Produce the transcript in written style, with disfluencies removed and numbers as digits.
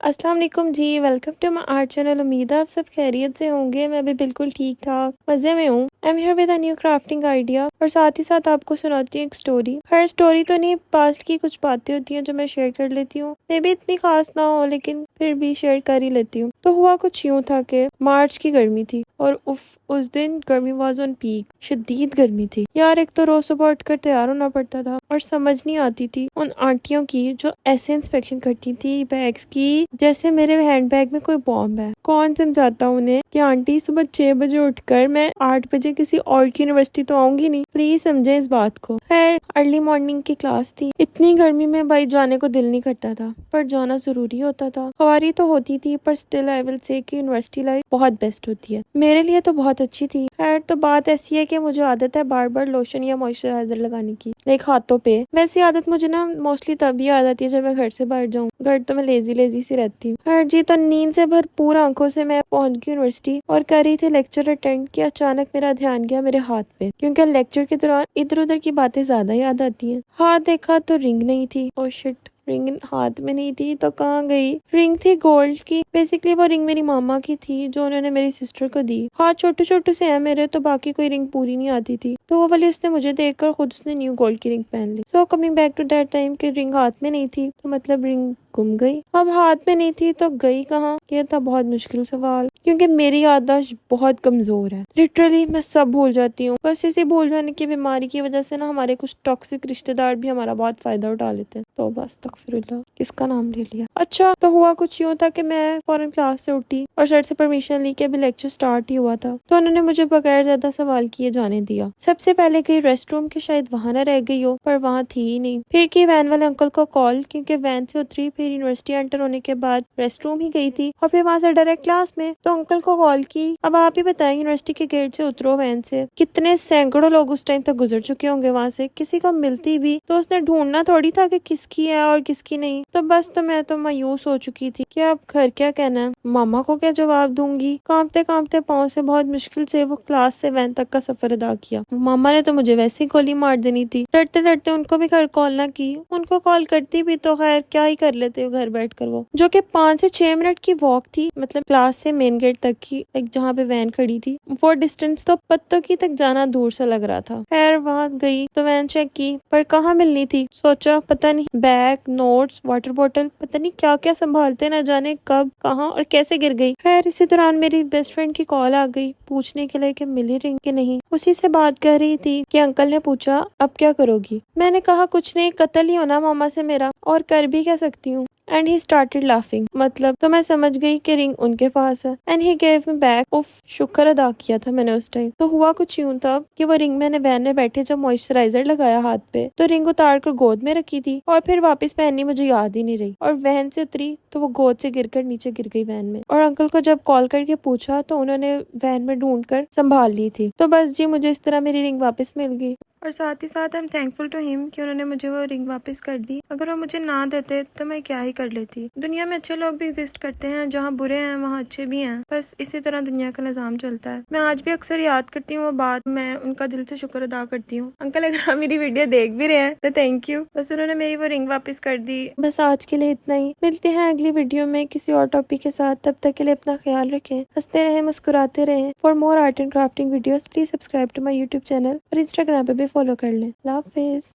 अस्सलाम वालेकुम जी, welcome to my art channel. उम्मीद है आप सब खैरियत से होंगे। मैं भी बिल्कुल ठीक ठाक मज़े में हूँ। I am here with a new crafting idea और साथ ही साथ आपको सुनाती हूँ एक स्टोरी। हर स्टोरी तो नहीं, पास्ट की कुछ बातें होती हैं जो मैं शेयर कर लेती हूँ। मे भी इतनी खास ना हो लेकिन फिर भी शेयर कर ही लेती हूँ। तो हुआ कुछ यूँ था कि मार्च की गर्मी थी और उस दिन गर्मी वाज ऑन पीक। शदीद गर्मी थी यार। एक तो रोज सुबह उठकर तैयार होना पड़ता था और समझ नहीं आती थी उन आंटियों की जो ऐसे इंस्पेक्शन करती थी बैग्स की जैसे मेरे हैंडबैग में कोई बॉम्ब है। कौन समझाता उन्हें कि आंटी सुबह 6 बजे उठकर मैं 8 बजे किसी और की यूनिवर्सिटी तो आऊंगी नहीं। प्लीज समझे इस बात को। खैर अर्ली मॉर्निंग की क्लास थी। इतनी गर्मी में भाई जाने को दिल नहीं करता था पर जाना जरूरी होता था। ख्वारी तो होती थी पर स्टिल आई विल से कि यूनिवर्सिटी लाइफ बहुत बेस्ट होती है। मेरे लिए तो बहुत अच्छी थी। खैर तो बात ऐसी है कि मुझे आदत है बार बार लोशन या मॉइस्चराइजर लगाने की, लाइक हाथों पे। वैसी आदत मुझे ना मोस्टली तभी याद आती है जब मैं घर से बाहर जाऊँ। घर तो मैं लेजी सी रहती हूँ। खैर जी, तो नींद से भरपूर आंखों से मैं पहुंच गई यूनिवर्सिटी और कर रही थी लेक्चर अटेंड कि अचानक मेरा ध्यान गया मेरे हाथ पे, क्योंकि लेक्चर के दौरान इधर उधर की बातें ज्यादा याद आती हैं। हाथ देखा तो रिंग नहीं थी। ओ शिट, रिंग हाथ में नहीं थी तो कहाँ गई? रिंग थी गोल्ड की। बेसिकली वो रिंग मेरी मामा की थी जो उन्होंने मेरी सिस्टर को दी। हाथ छोटे छोटे से है मेरे, तो बाकी कोई रिंग पूरी नहीं आती थी, तो वो वाली उसने मुझे देखकर खुद उसने न्यू गोल्ड की रिंग पहन ली। So coming back to that time कि रिंग हाथ में नहीं थी तो मतलब रिंग गुम गई। अब हाथ में नहीं थी तो गई कहाँ? यह था बहुत मुश्किल सवाल, क्योंकि मेरी याददाश्त बहुत कमजोर है। लिटरली मैं सब भूल जाती हूँ। बस इसी भूल जाने की बीमारी की वजह से ना हमारे कुछ टॉक्सिक रिश्तेदार भी हमारा बहुत फायदा उठा लेते हैं। तो बस तकफिरुल्लाह, किसका नाम ले लिया। अच्छा, तो हुआ कुछ यूँ था कि मैं फौरन क्लास से उठी और सर से परमिशन ली कि अभी लेक्चर स्टार्ट ही हुआ था, तो उन्होंने मुझे बगैर ज्यादा सवाल किए जाने दिया। सबसे पहले गई रेस्ट रूम के, शायद वहां न रह गई हो, पर वहां थी ही नहीं। फिर की वैन वाले अंकल को कॉल, क्योंकि वैन से उतरी, फिर यूनिवर्सिटी एंटर होने के बाद रेस्ट रूम ही गई थी और फिर वहां से डायरेक्ट क्लास में। तो अंकल को कॉल की, अब आप ही बताएं यूनिवर्सिटी के गेट से उतरो वैन से। कितने सैकड़ों लोग उस टाइम तक गुजर चुके होंगे वहां से। किसी को मिलती भी तो उसने ढूंढना थोड़ी था कि किसकी है और किसकी नहीं। तो बस तो मैं तो मायूस हो चुकी थी कि अब घर क्या कहना है, मामा को क्या जवाब दूंगी। कांपते कांपते पाँव से बहुत मुश्किल से वो क्लास से वैन तक का सफर अदा किया। मामा ने तो मुझे वैसे ही गोली मार देनी थी। डरते डरते उनको भी घर कॉल ना की। उनको कॉल करती भी तो खैर क्या ही कर लेते हो घर बैठ कर, वो जो कि 5 से 6 मिनट की वॉक थी, मतलब क्लास से मेन गेट तक की, एक जहाँ पे वैन खड़ी थी। वो डिस्टेंस तो पत्तों की तक जाना दूर से लग रहा था। खैर वहां गई तो वैन चेक की पर कहाँ मिलनी थी। सोचा पता नहीं बैग, नोट्स, वाटर बोतल, पता नहीं क्या क्या संभालते, न जाने कब कहाँ और कैसे गिर गई। खैर इसी दौरान मेरी बेस्ट फ्रेंड की कॉल आ गई पूछने के लिए कि मिली रिंग कि नहीं। उसी से बात कर रही थी कि अंकल ने पूछा अब क्या करोगी। मैंने कहा कुछ नहीं, कत्ल ही होना मामा से मेरा, और कर भी क्या सकती हूँ। And he started laughing. मतलब तो मैं समझ गई कि रिंग उनके पास है। And he gave me back. उफ, शुक्र अदा किया था मैंने उस टाइम। तो हुआ कुछ यूं था कि वो रिंग मैंने वैन में बैठे जब मॉइस्चराइजर लगाया हाथ पे, तो रिंग उतार कर गोद में रखी थी और फिर वापस पहननी मुझे याद ही नहीं रही। और वैन से उतरी तो वो गोद से गिरकर नीचे गिर गई वैन में। और अंकल को जब कॉल करके पूछा तो उन्होंने वैन में ढूंढ कर संभाल ली थी। तो बस जी, मुझे इस तरह मेरी रिंग वापस मिल गई और साथ ही साथ I am thankful to him कि उन्होंने मुझे वो रिंग वापस कर दी। अगर वो मुझे ना देते तो मैं क्या ही कर लेती। दुनिया में अच्छे लोग भी एग्जिस्ट करते हैं, जहाँ बुरे हैं वहाँ अच्छे भी हैं। बस इसी तरह दुनिया का निजाम चलता है। मैं आज भी अक्सर याद करती हूँ वो बात। मैं उनका दिल से शुक्र अदा करती हूँ। अंकल अगर आप मेरी वीडियो देख भी रहे हैं तो थैंक यू। बस उन्होंने मेरी वो रिंग वापस कर दी। बस आज के लिए इतना ही। मिलते हैं अगली वीडियो में किसी और टॉपिक के साथ। तब तक के लिए अपना ख्याल रखें, हंसते रहें, मुस्कुराते रहें। For more art and crafting videos please subscribe to my YouTube channel और इंस्टाग्राम पे भी फॉलो कर लें। अल्लाह हाफिज।